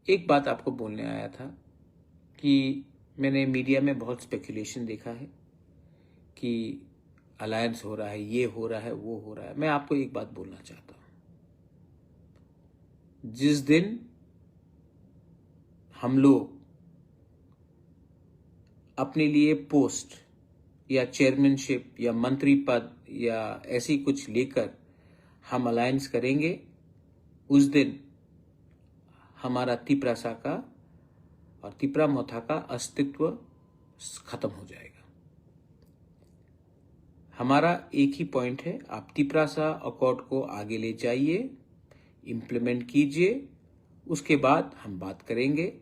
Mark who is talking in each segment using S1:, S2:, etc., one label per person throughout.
S1: एक बात आपको बोलने आया था कि मैंने मीडिया में बहुत स्पेकुलेशन देखा है कि अलायंस हो रहा है, ये हो रहा है, वो हो रहा है। मैं आपको एक बात बोलना चाहता हूं। जिस दिन हम लोग अपने लिए पोस्ट या चेयरमैनशिप या मंत्री पद या ऐसी कुछ लेकर हम अलायंस करेंगे, उस दिन हमारा तिपरासा का और तिपरामोथा का अस्तित्व खत्म हो जाएगा। हमारा एक ही पॉइंट है, आप तिपरासा अकॉर्ड को आगे ले जाइए, इम्प्लीमेंट कीजिए, उसके बाद हम बात करेंगे।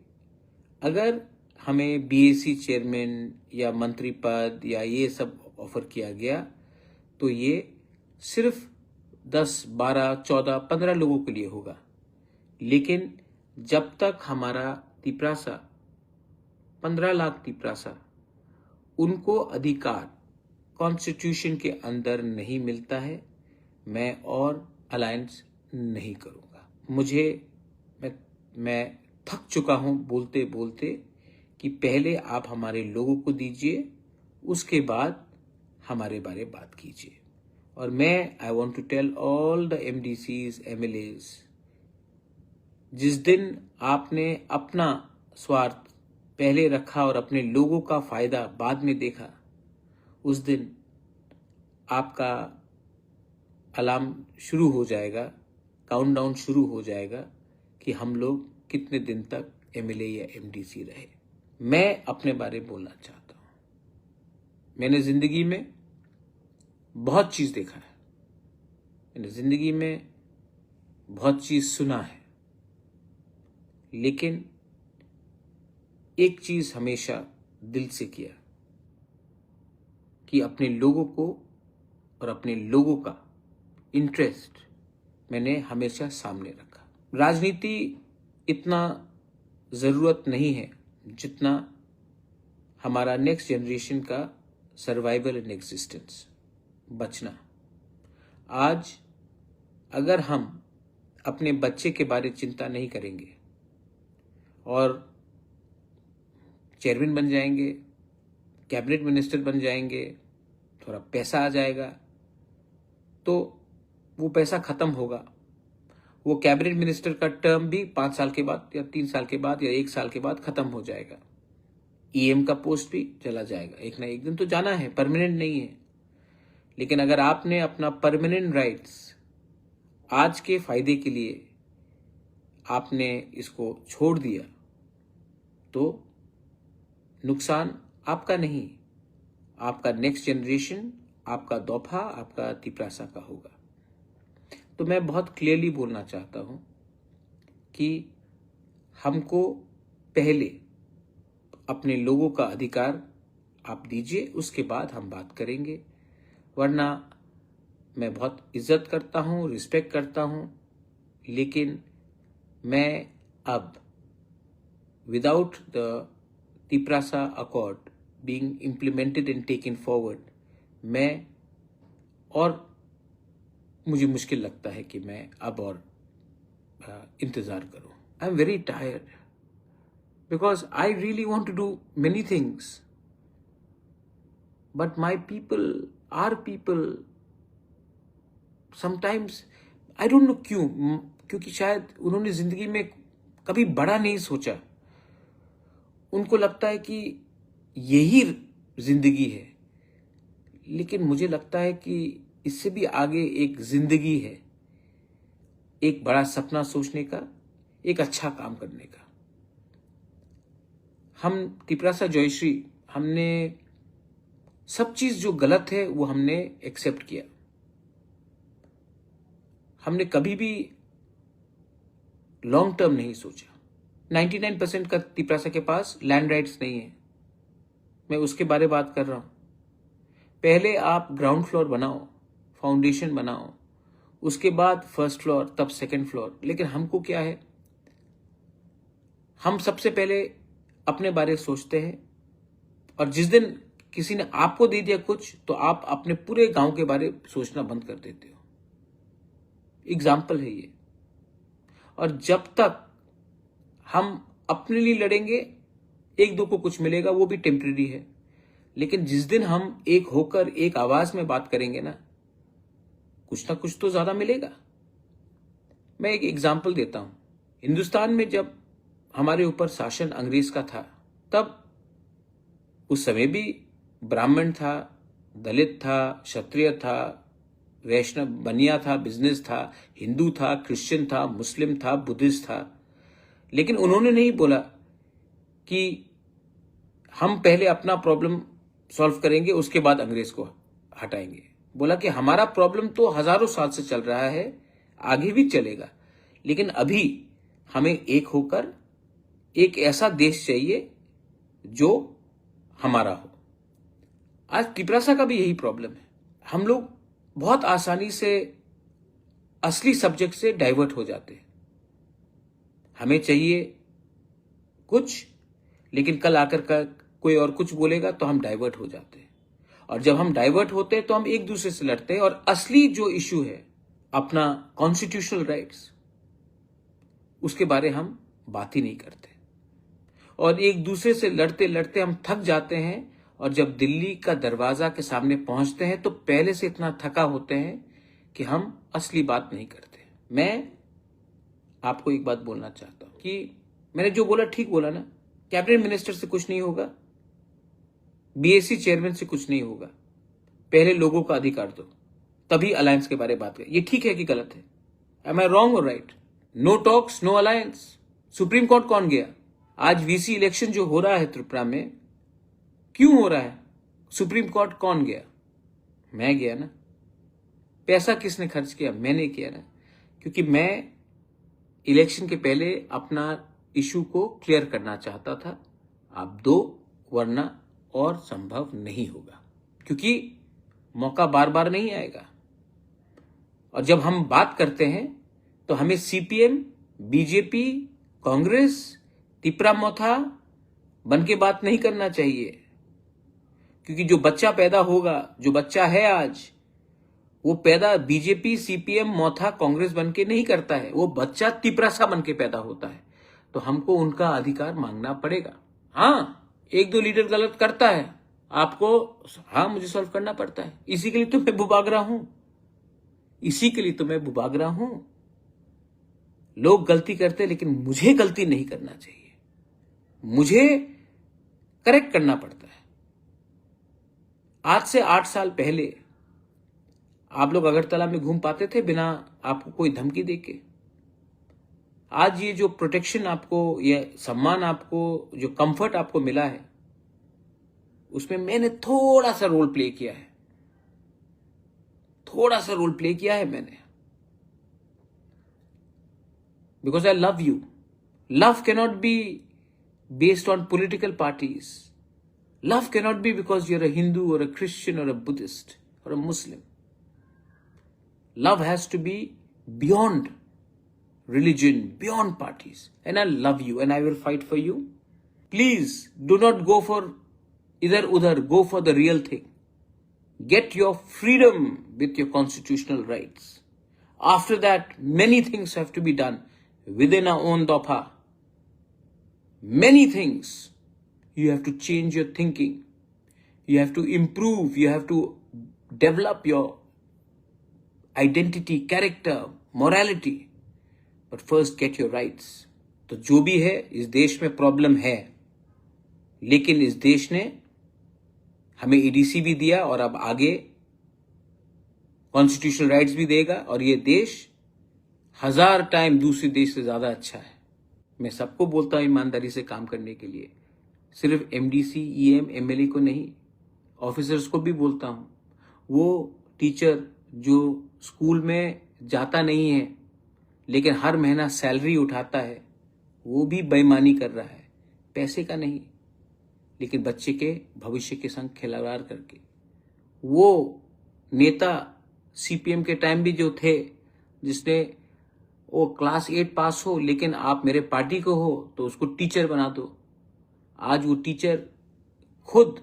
S1: अगर हमें बीएसी चेयरमैन या मंत्री पद या ये सब ऑफर किया गया तो ये सिर्फ 10, 12, 14, 15 लोगों के लिए होगा। लेकिन जब तक हमारा तिपरासा 15 लाख तिपरासा उनको अधिकार कॉन्स्टिट्यूशन के अंदर नहीं मिलता है, मैं और अलायंस नहीं करूंगा। मैं थक चुका हूं बोलते बोलते कि पहले आप हमारे लोगों को दीजिए, उसके बाद हमारे बारे बात कीजिए। और मैं I want to tell all the MDCs, MLAs, जिस दिन आपने अपना स्वार्थ पहले रखा और अपने लोगों का फायदा बाद में देखा, उस दिन आपका अलार्म शुरू हो जाएगा, काउंटडाउन शुरू हो जाएगा कि हम लोग कितने दिन तक एमएलए या एमडीसी रहे। मैं अपने बारे में बोलना चाहता हूं। मैंने जिंदगी में बहुत चीज देखा है, मैंने जिंदगी में बहुत चीज सुना है, लेकिन एक चीज हमेशा दिल से किया कि अपने लोगों को और अपने लोगों का इंटरेस्ट मैंने हमेशा सामने रखा। राजनीति इतना जरूरत नहीं है जितना हमारा नेक्स्ट जनरेशन का सर्वाइवल एंड एग्जिस्टेंस, बचना। आज अगर हम अपने बच्चे के बारे चिंता नहीं करेंगे और चेयरमैन बन जाएंगे, कैबिनेट मिनिस्टर बन जाएंगे, थोड़ा पैसा आ जाएगा, तो वो पैसा खत्म होगा। वो कैबिनेट मिनिस्टर का टर्म भी 5 साल के बाद या 3 साल के बाद या 1 साल के बाद खत्म हो जाएगा। ईएम का पोस्ट भी चला जाएगा, एक ना एक दिन तो जाना है, परमानेंट नहीं है। लेकिन अगर आपने अपना परमानेंट राइट्स आज के फायदे के लिए आपने इसको छोड़ दिया, तो नुकसान आपका नहीं, आपका नेक्स्ट जनरेशन, आपका दोफा, आपका तिपरासा का होगा। तो मैं बहुत क्लियरली बोलना चाहता हूं कि हमको पहले अपने लोगों का अधिकार आप दीजिए, उसके बाद हम बात करेंगे। वरना मैं बहुत इज्जत करता हूं, रिस्पेक्ट करता हूं, लेकिन मैं अब without the Tiprasa accord being implemented and taken forward, मैं और मुझे मुश्किल लगता है कि मैं अब और इंतजार करूं। I am very tired because I really want to do many things, but my people, our people, sometimes I don't know क्यों, क्योंकि शायद उन्होंने जिंदगी में कभी बड़ा नहीं सोचा। उनको लगता है कि यही जिंदगी है, लेकिन मुझे लगता है कि इससे भी आगे एक जिंदगी है, एक बड़ा सपना सोचने का, एक अच्छा काम करने का। हम तिपरासा जयश्री, हमने सब चीज जो गलत है वो हमने एक्सेप्ट किया। हमने कभी भी लॉन्ग टर्म नहीं सोचा। 99% का तिपरासा के पास लैंड राइट्स नहीं है, मैं उसके बारे में बात कर रहा हूं। पहले आप ग्राउंड फ्लोर बनाओ, फाउंडेशन बनाओ, उसके बाद फर्स्ट फ्लोर, तब सेकंड फ्लोर। लेकिन हमको क्या है, हम सबसे पहले अपने बारे में सोचते हैं, और जिस दिन किसी ने आपको दे दिया कुछ, तो आप अपने पूरे गांव के बारे में सोचना बंद कर देते हो। एग्जाम्पल है ये। और जब तक हम अपने लिए लड़ेंगे, एक दो को कुछ मिलेगा, वो भी टेम्परेरी है, लेकिन जिस दिन हम एक होकर एक आवाज में बात करेंगे ना कुछ तो ज्यादा मिलेगा। मैं एक एग्जाम्पल देता हूं। हिंदुस्तान में जब हमारे ऊपर शासन अंग्रेज का था, तब उस समय भी ब्राह्मण था, दलित था, क्षत्रिय था, वैष्णव बनिया था, बिजनेस था, हिंदू था, क्रिश्चियन था, मुस्लिम था, बुद्धिस्ट था, लेकिन उन्होंने नहीं बोला कि हम पहले अपना प्रॉब्लम सॉल्व करेंगे, उसके बाद अंग्रेज को हटाएंगे। बोला कि हमारा प्रॉब्लम तो हजारों साल से चल रहा है, आगे भी चलेगा, लेकिन अभी हमें एक होकर एक ऐसा देश चाहिए जो हमारा हो। आज तिपरासा का भी यही प्रॉब्लम है। हम लोग बहुत आसानी से असली सब्जेक्ट से डाइवर्ट हो जाते हैं। हमें चाहिए कुछ, लेकिन कल आकर का कोई और कुछ बोलेगा तो हम डाइवर्ट हो जाते हैं, और जब हम डाइवर्ट होते हैं तो हम एक दूसरे से लड़ते हैं, और असली जो इश्यू है अपना कॉन्स्टिट्यूशनल राइट्स, उसके बारे हम बात ही नहीं करते, और एक दूसरे से लड़ते लड़ते हम थक जाते हैं, और जब दिल्ली का दरवाजा के सामने पहुंचते हैं तो पहले से इतना थका होते हैं कि हम असली बात नहीं करते। मैं आपको एक बात बोलना चाहता हूं कि मैंने जो बोला ठीक बोला ना। कैबिनेट मिनिस्टर से कुछ नहीं होगा, बीएससी चेयरमैन से कुछ नहीं होगा, पहले लोगों का अधिकार दो, तभी अलायंस के बारे में बात करें। ये ठीक है कि गलत है? एम आई रॉन्ग और right? No talks no alliance. Supreme court कौन गया? आज वीसी इलेक्शन जो हो रहा है त्रिपुरा में, क्यों हो रहा है? सुप्रीम कोर्ट कौन गया? मैं गया ना। पैसा किसने खर्च किया? मैंने किया ना, क्योंकि मैं इलेक्शन के पहले अपना इशू को क्लियर करना चाहता था। आप दो, वरना और संभव नहीं होगा, क्योंकि मौका बार बार नहीं आएगा। और जब हम बात करते हैं तो हमें सीपीएम, बीजेपी, कांग्रेस, तिपरा मोथा बन के बात नहीं करना चाहिए, क्योंकि जो बच्चा पैदा होगा, जो बच्चा है आज, वो पैदा बीजेपी, सीपीएम, मोथा, कांग्रेस बन के नहीं करता है, वो बच्चा तिपरासा बन के पैदा होता है। तो हमको उनका अधिकार मांगना पड़ेगा। हाँ, एक दो लीडर गलत करता है, आपको हाँ मुझे सॉल्व करना पड़ता है। इसी के लिए तो मैं बुबागरा हूं, इसी के लिए तो मैं बुबागरा हूं। लोग गलती करते, लेकिन मुझे गलती नहीं करना चाहिए, मुझे करेक्ट करना पड़ता है। आज से 8 साल पहले आप लोग अगरतला में घूम पाते थे बिना आपको कोई धमकी देके? आज ये जो प्रोटेक्शन आपको, ये सम्मान आपको, जो कंफर्ट आपको मिला है, उसमें मैंने थोड़ा सा रोल प्ले किया है, थोड़ा सा रोल प्ले किया है मैंने, because I love you. Love cannot be based on political parties. Love cannot be because you're a Hindu और अ क्रिश्चियन और अ बुद्धिस्ट और अ मुस्लिम। Love has to be beyond religion, beyond parties. And I love you and I will fight for you. Please do not go for idhar-udhar, go for the real thing. Get your freedom with your constitutional rights. After that, many things have to be done within our own Dopa. Many things. You have to change your thinking. You have to improve. You have to develop your identity, character, morality, but first get your rights. तो जो भी है, इस देश में problem है, लेकिन इस देश ने हमें ईडीसी भी दिया और अब आगे कॉन्स्टिट्यूशनल राइट्स भी देगा, और ये देश 1000 टाइम दूसरे देश से ज्यादा अच्छा है। मैं सबको बोलता हूं ईमानदारी से काम करने के लिए, सिर्फ एमडीसी, ईएम, एमएलए को नहीं, ऑफिसर्स को भी बोलता हूं। वो टीचर जो स्कूल में जाता नहीं है लेकिन हर महीना सैलरी उठाता है, वो भी बेईमानी कर रहा है, पैसे का नहीं, लेकिन बच्चे के भविष्य के संग खिलवाड़ करके। वो नेता सीपीएम के टाइम भी जो थे, जिसने वो क्लास 8 पास हो लेकिन आप मेरे पार्टी को हो तो उसको टीचर बना दो। आज वो टीचर खुद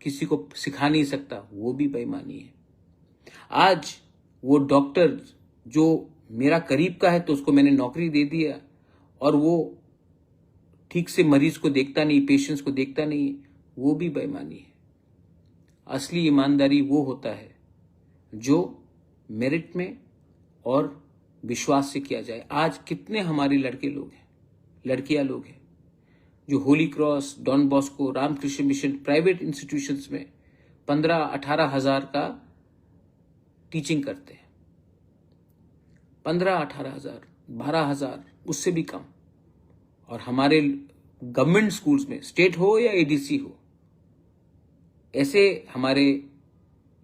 S1: किसी को सिखा नहीं सकता, वो भी बेईमानी है। आज वो डॉक्टर जो मेरा करीब का है तो उसको मैंने नौकरी दे दिया, और वो ठीक से मरीज को देखता नहीं, पेशेंट्स को देखता नहीं, वो भी बेईमानी है। असली ईमानदारी वो होता है जो मेरिट में और विश्वास से किया जाए। आज कितने हमारे लड़के लोग हैं, लड़कियां लोग हैं जो Holy Cross, Don Bosco, Ramakrishna Mission, private institutions में 15-18 हजार का टीचिंग करते हैं। 15-18 हजार, 12 हजार, उससे भी कम। और हमारे गवर्नमेंट स्कूल्स में, स्टेट हो या एडीसी हो, ऐसे हमारे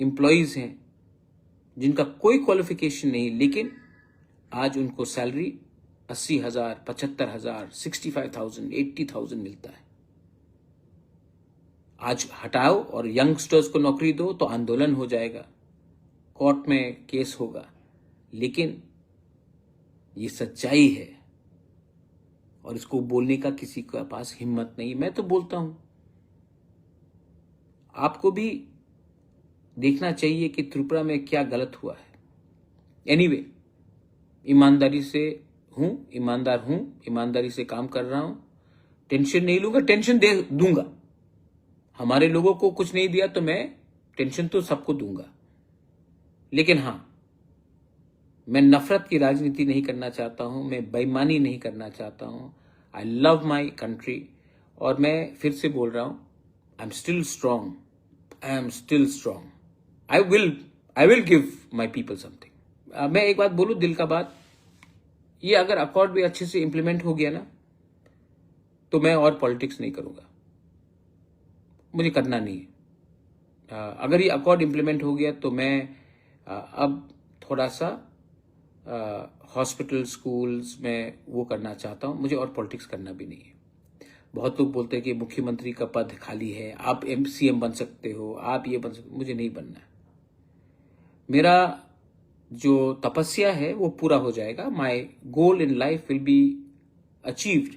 S1: एम्प्लॉयज हैं जिनका कोई क्वालिफिकेशन नहीं, लेकिन आज उनको सैलरी 80,000, 75,000, 65,000, 80,000 मिलता है। आज हटाओ और यंगस्टर्स को नौकरी दो तो आंदोलन हो जाएगा, कोर्ट में केस होगा, लेकिन ये सच्चाई है और इसको बोलने का किसी के पास हिम्मत नहीं। मैं तो बोलता हूं, आपको भी देखना चाहिए कि त्रिपुरा में क्या गलत हुआ है। एनीवे, ईमानदारी से हूं, ईमानदार हूं, ईमानदारी से काम कर रहा हूं, टेंशन नहीं लूंगा, टेंशन दे दूंगा। हमारे लोगों को कुछ नहीं दिया तो मैं टेंशन तो सबको दूंगा, लेकिन हां, मैं नफरत की राजनीति नहीं करना चाहता हूं, मैं बेईमानी नहीं करना चाहता हूं। आई लव माई कंट्री, और मैं फिर से बोल रहा हूं, I am still strong, I am still strong, I will give my people something. मैं एक बात बोलूं, दिल का बात, ये अगर अकॉर्ड भी अच्छे से इंप्लीमेंट हो गया ना, तो मैं और पॉलिटिक्स नहीं करूंगा, मुझे करना नहीं है। अगर ये अकॉर्ड इंप्लीमेंट हो गया तो मैं अब थोड़ा सा हॉस्पिटल, स्कूल्स में वो करना चाहता हूं, मुझे और पॉलिटिक्स करना भी नहीं है। बहुत लोग बोलते हैं कि मुख्यमंत्री का पद खाली है, आप सीएम बन सकते हो, आप ये बन सकते, मुझे नहीं बनना है। मेरा जो तपस्या है वो पूरा हो जाएगा। My goal in life will be achieved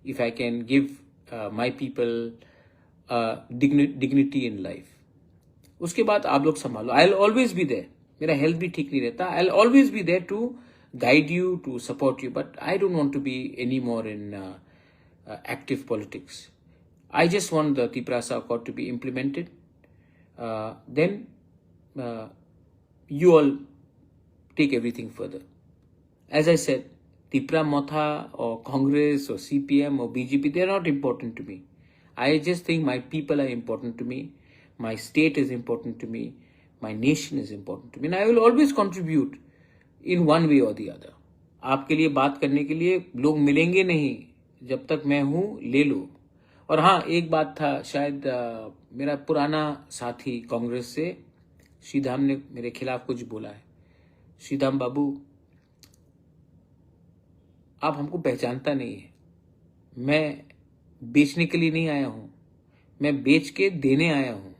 S1: if I can give my people dignity in life. उसके बाद आप लोग संभालो, I will always be there. मेरा हेल्थ भी ठीक नहीं रहता, I will always be there to guide you, to support you, but I don't want to be any more in active politics. I just want the Tiprasa Accord to be implemented. Then you all take everything further. As I said, Tipra Motha or Congress or CPM or BJP, they are not important to me. I just think my people are important to me. My state is important to me. My nation is important to me. And I will always contribute in one way or the other. आपके लिए बात करने के लिए लोग मिलेंगे नहीं, जब तक मैं हूं ले लो। और हाँ, एक बात था, शायद मेरा पुराना साथी कांग्रेस से श्रीधाम ने मेरे खिलाफ कुछ बोला है। श्रीधाम बाबू, आप हमको पहचानता नहीं है। मैं बेचने के लिए नहीं आया हूं, मैं बेच के देने आया हूं।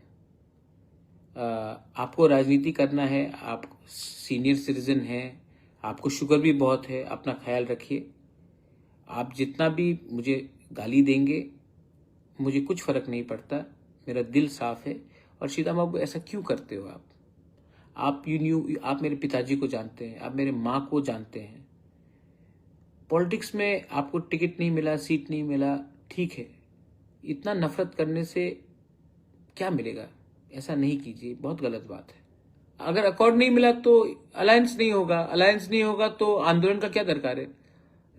S1: आपको राजनीति करना है, आप सीनियर सिटीजन हैं, आपको शुगर भी बहुत है, अपना ख्याल रखिए। आप जितना भी मुझे गाली देंगे, मुझे कुछ फर्क नहीं पड़ता, मेरा दिल साफ है। और श्रीधाम बाबू, ऐसा क्यों करते हो आप? आप आप मेरे पिताजी को जानते हैं, आप मेरे माँ को जानते हैं। पॉलिटिक्स में आपको टिकट नहीं मिला, सीट नहीं मिला, ठीक है, इतना नफरत करने से क्या मिलेगा? ऐसा नहीं कीजिए, बहुत गलत बात है। अगर अकॉर्ड नहीं मिला तो अलायंस नहीं होगा, अलायंस नहीं होगा तो आंदोलन का क्या दरकार है?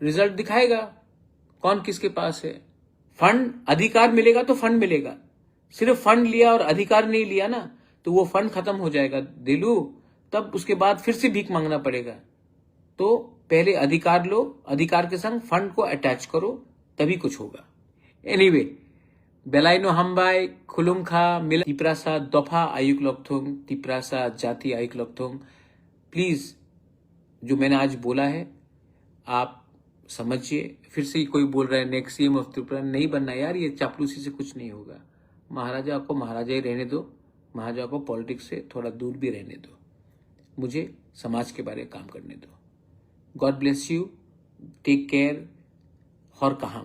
S1: रिजल्ट दिखाएगा कौन किसके पास है। फंड, अधिकार मिलेगा तो फंड मिलेगा। सिर्फ फंड लिया और अधिकार नहीं लिया ना, तो वो फंड खत्म हो जाएगा दिलू, तब उसके बाद फिर से भीख मांगना पड़ेगा। तो पहले अधिकार लो, अधिकार के संग फंड को अटैच करो, तभी कुछ होगा। एनीवे, बेलाइनो हम्बाई खुलुमखा मिला तिप्रासा दफा आयुक लॉकथोंग, तिप्रासा जाति आयुक लॉकथोंग। प्लीज, जो मैंने आज बोला है आप समझिए। फिर से कोई बोल रहा है नेक्स्ट सीएम ऑफ त्रिपुरा, नहीं बनना यार, ये चापलूसी से कुछ नहीं होगा। महाराजा को महाराजा ही रहने दो, महाराजा को पॉलिटिक्स से थोड़ा दूर भी रहने दो, मुझे समाज के बारे में काम करने दो। God bless you, take care, और कहा